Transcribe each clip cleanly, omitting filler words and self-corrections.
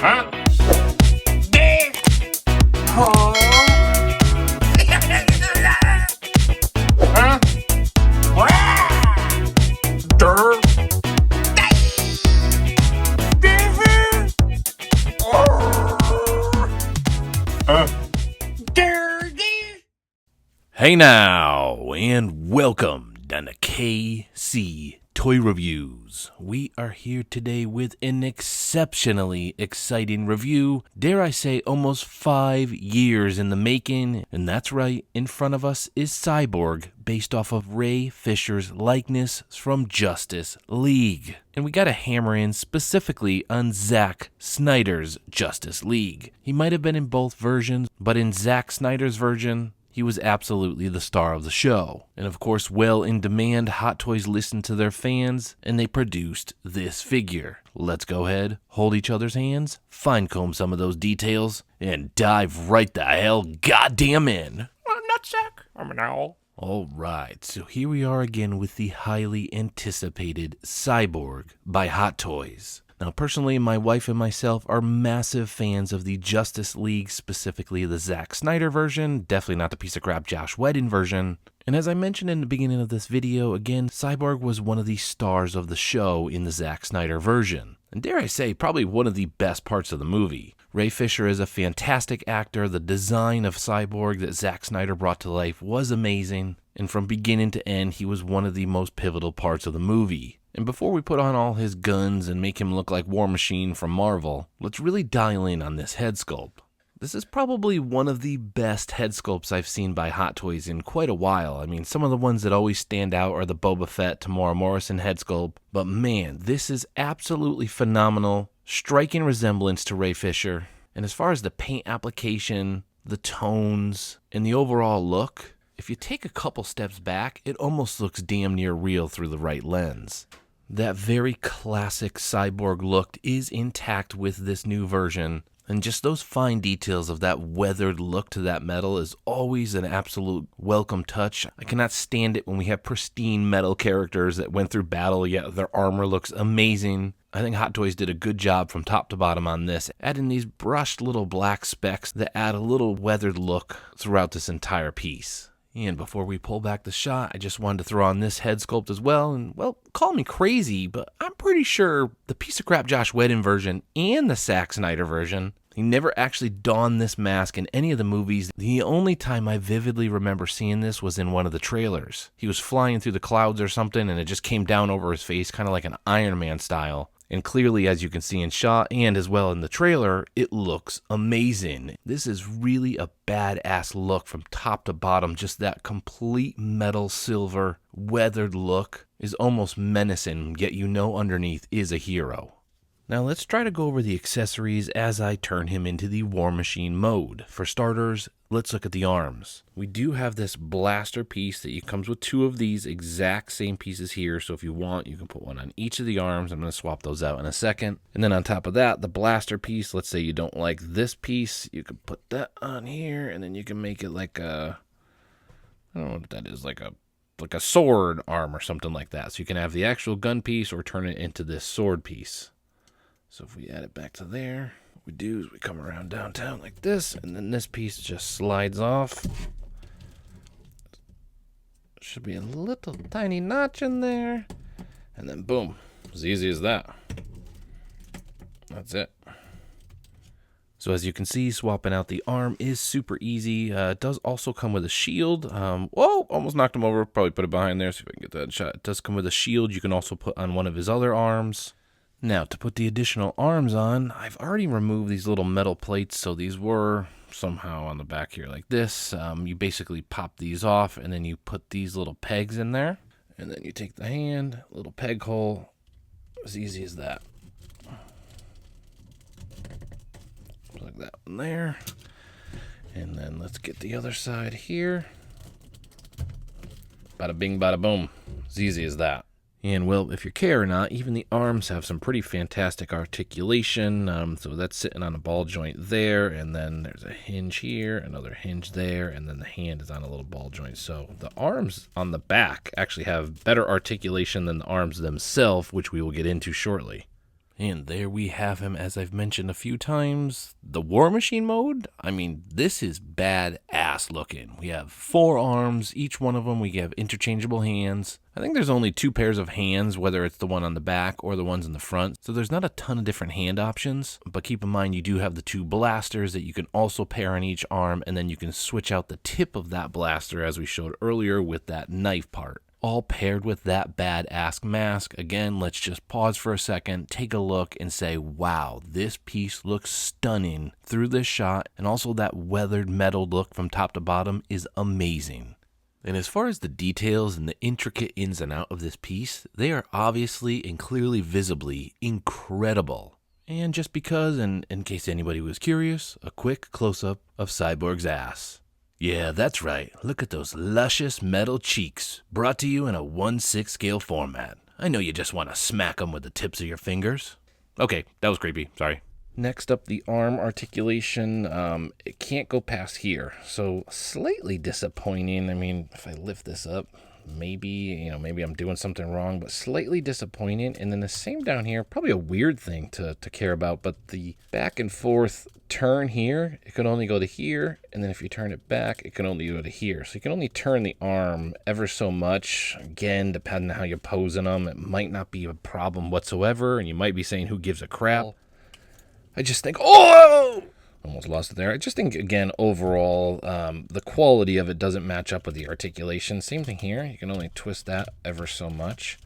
Huh? Dig. Huh? Dirt. Hey now, and welcome down to KCToyreviews. We are here today with an exceptionally exciting review. Dare I say, almost 5 years in the making. And that's right, in front of us is Cyborg, based off of Ray Fisher's likeness from Justice League. And we gotta hammer in specifically on Zack Snyder's Justice League. He might have been in both versions, but in Zack Snyder's version, he was absolutely the star of the show. And of course, well in demand, Hot Toys listened to their fans, and they produced this figure. Let's go ahead, hold each other's hands, fine comb some of those details, and dive right the hell goddamn in. I'm not Zack. I'm an owl. Alright, so here we are again with the highly anticipated Cyborg by Hot Toys. Now, personally, my wife and myself are massive fans of the Justice League, specifically the Zack Snyder version, definitely not the piece of crap Josh Whedon version. And as I mentioned in the beginning of this video, again, Cyborg was one of the stars of the show in the Zack Snyder version. And dare I say, probably one of the best parts of the movie. Ray Fisher is a fantastic actor. The design of Cyborg that Zack Snyder brought to life was amazing. And from beginning to end, he was one of the most pivotal parts of the movie. And before we put on all his guns and make him look like War Machine from Marvel, let's really dial in on this head sculpt. This is probably one of the best head sculpts I've seen by Hot Toys in quite a while. I mean, some of the ones that always stand out are the Boba Fett, Tamora Morrison head sculpt. But man, this is absolutely phenomenal, striking resemblance to Ray Fisher. And as far as the paint application, the tones, and the overall look, if you take a couple steps back, it almost looks damn near real through the right lens. That very classic Cyborg look is intact with this new version, and just those fine details of that weathered look to that metal is always an absolute welcome touch. I cannot stand it when we have pristine metal characters that went through battle, yet their armor looks amazing. I think Hot Toys did a good job from top to bottom on this, adding these brushed little black specks that add a little weathered look throughout this entire piece. And before we pull back the shot, I just wanted to throw on this head sculpt as well. And, well, call me crazy, but I'm pretty sure the piece of crap Josh Whedon version and the Zack Snyder version, he never actually donned this mask in any of the movies. The only time I vividly remember seeing this was in one of the trailers. He was flying through the clouds or something, and it just came down over his face, kind of like an Iron Man style. And clearly, as you can see in shot and as well in the trailer, it looks amazing. This is really a badass look from top to bottom. Just that complete metal silver weathered look is almost menacing, yet you know underneath is a hero. Now let's try to go over the accessories as I turn him into the War Machine mode. For starters, let's look at the arms. We do have this blaster piece that comes with two of these exact same pieces here, so if you want, you can put one on each of the arms. I'm going to swap those out in a second. And then on top of that, the blaster piece, let's say you don't like this piece, you can put that on here, and then you can make it like a, I don't know what that is, like a sword arm or something like that. So you can have the actual gun piece or turn it into this sword piece. So if we add it back to there, what we do is we come around downtown like this, and then this piece just slides off. Should be a little tiny notch in there, and then boom, as easy as that. That's it. So as you can see, swapping out the arm is super easy. It does also come with a shield. Whoa, almost knocked him over. Probably put it behind there, see if I can get that shot. It does come with a shield you can also put on one of his other arms. Now, to put the additional arms on, I've already removed these little metal plates, so these were somehow on the back here like this. You basically pop these off, and then you put these little pegs in there, and then you take the hand, little peg hole, as easy as that. Plug that one there, and then let's get the other side here. Bada bing, bada boom, as easy as that. And, well, if you care or not, even the arms have some pretty fantastic articulation. So that's sitting on a ball joint there, and then there's a hinge here, another hinge there, and then the hand is on a little ball joint. So the arms on the back actually have better articulation than the arms themselves, which we will get into shortly. And there we have him, as I've mentioned a few times. The War Machine mode, I mean, this is badass looking. We have 4 arms, each one of them we have interchangeable hands. I think there's only 2 pairs of hands, whether it's the one on the back or the ones in the front. So there's not a ton of different hand options, but keep in mind you do have the 2 blasters that you can also pair on each arm, and then you can switch out the tip of that blaster, as we showed earlier, with that knife part. All paired with that badass mask. Again, let's just pause for a second, take a look, and say, wow, this piece looks stunning through this shot, and also that weathered metal look from top to bottom is amazing. And as far as the details and the intricate ins and out of this piece, they are obviously and clearly visibly incredible. And just because, and in case anybody was curious, a quick close-up of Cyborg's ass. Yeah, that's right. Look at those luscious metal cheeks, brought to you in a 1/6 scale format. I know you just want to smack them with the tips of your fingers. Okay, that was creepy. Sorry. Next up, the arm articulation. It can't go past here, so slightly disappointing. I mean, if I lift this up, maybe I'm doing something wrong, but slightly disappointing. And then the same down here, probably a weird thing to care about, but the back and forth turn here, it can only go to here, and then if you turn it back, it can only go to here. So you can only turn the arm ever so much. Again, depending on how you're posing them, it might not be a problem whatsoever, and you might be saying, who gives a crap? I just think, oh! Almost lost it there. I just think, again, overall, the quality of it doesn't match up with the articulation. Same thing here. You can only twist that ever so much.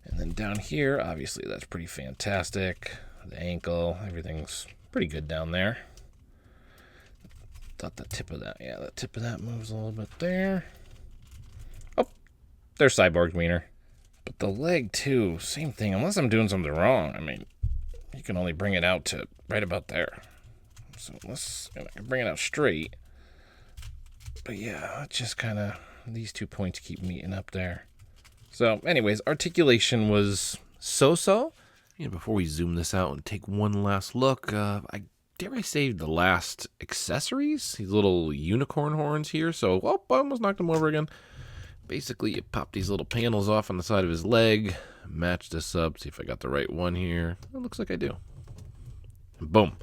And then down here, obviously, that's pretty fantastic. The ankle, everything's pretty good down there. Thought the tip of that moves a little bit there. Oh, there's Cyborg's wiener. But the leg, too, same thing. Unless I'm doing something wrong, I mean, you can only bring it out to right about there. So I can bring it out straight. But yeah, it's just kind of, these 2 points keep meeting up there. So anyways, articulation was so-so. Before we zoom this out and take one last look, I saved the last accessories, these little unicorn horns here. So, I almost knocked him over again. Basically, you pop these little panels off on the side of his leg, match this up, see if I got the right one here. It looks like I do. And boom.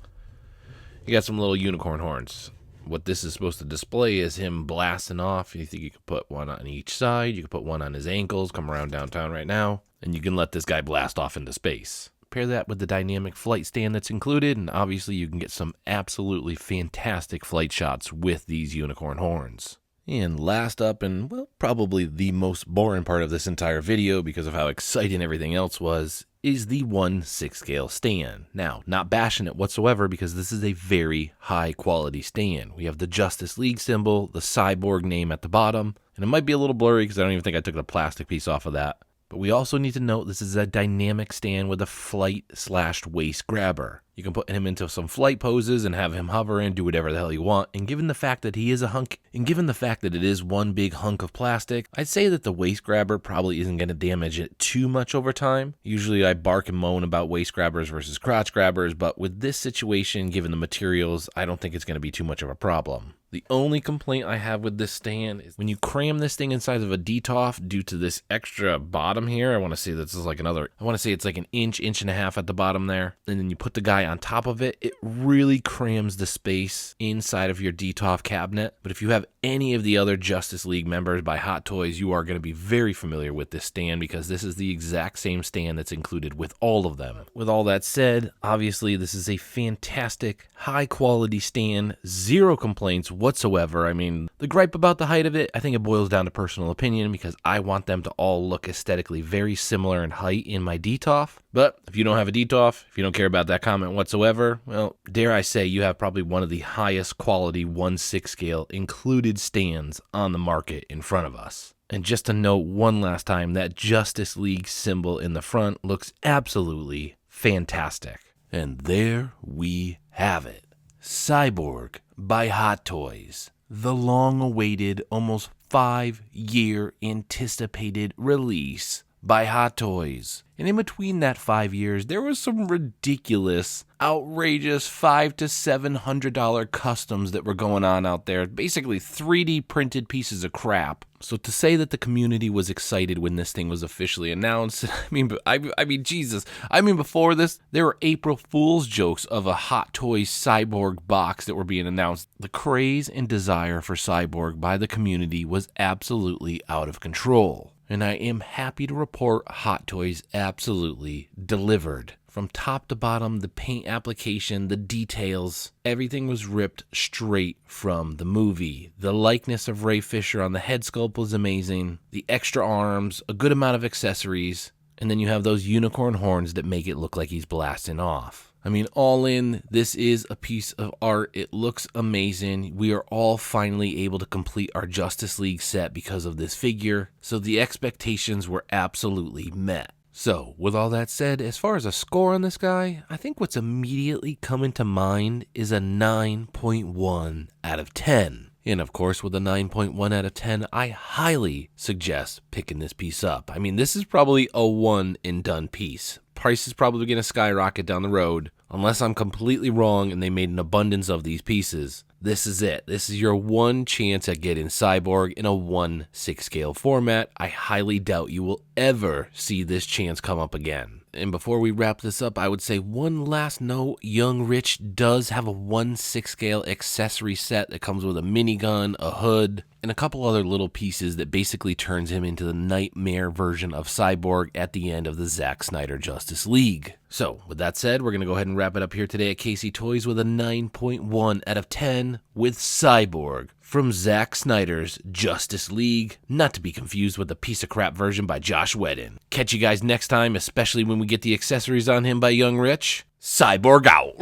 You got some little unicorn horns. What this is supposed to display is him blasting off. You think you could put one on each side. You could put one on his ankles, come around downtown right now, and you can let this guy blast off into space. Pair that with the dynamic flight stand that's included, and obviously you can get some absolutely fantastic flight shots with these unicorn horns. And last up, and well, probably the most boring part of this entire video because of how exciting everything else was, is the 1/6 scale stand. Now, not bashing it whatsoever because this is a very high quality stand. We have the Justice League symbol, the Cyborg name at the bottom, and it might be a little blurry because I don't even think I took the plastic piece off of that. But we also need to note this is a dynamic stand with a flight/waist grabber. You can put him into some flight poses and have him hover and do whatever the hell you want. And given the fact that he is a hunk, and given the fact that it is one big hunk of plastic, I'd say that the waist grabber probably isn't going to damage it too much over time. Usually I bark and moan about waist grabbers versus crotch grabbers, but with this situation, given the materials, I don't think it's going to be too much of a problem. The only complaint I have with this stand is when you cram this thing inside of a DTOF due to this extra bottom here, I want to say it's like an inch and a half at the bottom there, and then you put the guy on top of it, it really crams the space inside of your DTOF cabinet. But if you have any of the other Justice League members by Hot Toys, you are going to be very familiar with this stand because this is the exact same stand that's included with all of them. With all that said, obviously this is a fantastic, high quality stand, zero complaints whatsoever. I mean, the gripe about the height of it, I think it boils down to personal opinion because I want them to all look aesthetically very similar in height in my DTOF. But if you don't have a DTOF, if you don't care about that comment whatsoever, well, dare I say you have probably one of the highest quality 1/6 scale included stands on the market in front of us. And just to note one last time, that Justice League symbol in the front looks absolutely fantastic. And there we have it. Cyborg by Hot Toys. The long-awaited, almost 5-year anticipated release by Hot Toys. And in between that 5 years, there was some ridiculous, outrageous $500 to $700 customs that were going on out there. Basically 3D printed pieces of crap. So to say that the community was excited when this thing was officially announced, I mean, Jesus. I mean, before this, there were April Fool's jokes of a Hot Toys Cyborg box that were being announced. The craze and desire for Cyborg by the community was absolutely out of control. And I am happy to report Hot Toys absolutely delivered. From top to bottom, the paint application, the details, everything was ripped straight from the movie. The likeness of Ray Fisher on the head sculpt was amazing. The extra arms, a good amount of accessories, and then you have those unicorn horns that make it look like he's blasting off. I mean, all in, this is a piece of art. It looks amazing. We are all finally able to complete our Justice League set because of this figure, so the expectations were absolutely met. So, with all that said, as far as a score on this guy, I think what's immediately coming to mind is a 9.1 out of 10. And of course, with a 9.1 out of 10, I highly suggest picking this piece up. I mean, this is probably a one and done piece. Price is probably going to skyrocket down the road, unless I'm completely wrong and they made an abundance of these pieces. This is it. This is your one chance at getting Cyborg in a 1/6 scale format. I highly doubt you will ever see this chance come up again. And before we wrap this up, I would say one last note. Young Rich does have a 1/6 scale accessory set that comes with a minigun, a hood, and a couple other little pieces that basically turns him into the nightmare version of Cyborg at the end of the Zack Snyder Justice League. So, with that said, we're going to go ahead and wrap it up here today at KC Toys with a 9.1 out of 10 with Cyborg from Zack Snyder's Justice League, not to be confused with the piece of crap version by Josh Whedon. Catch you guys next time, especially when we get the accessories on him by Young Rich. Cyborg out!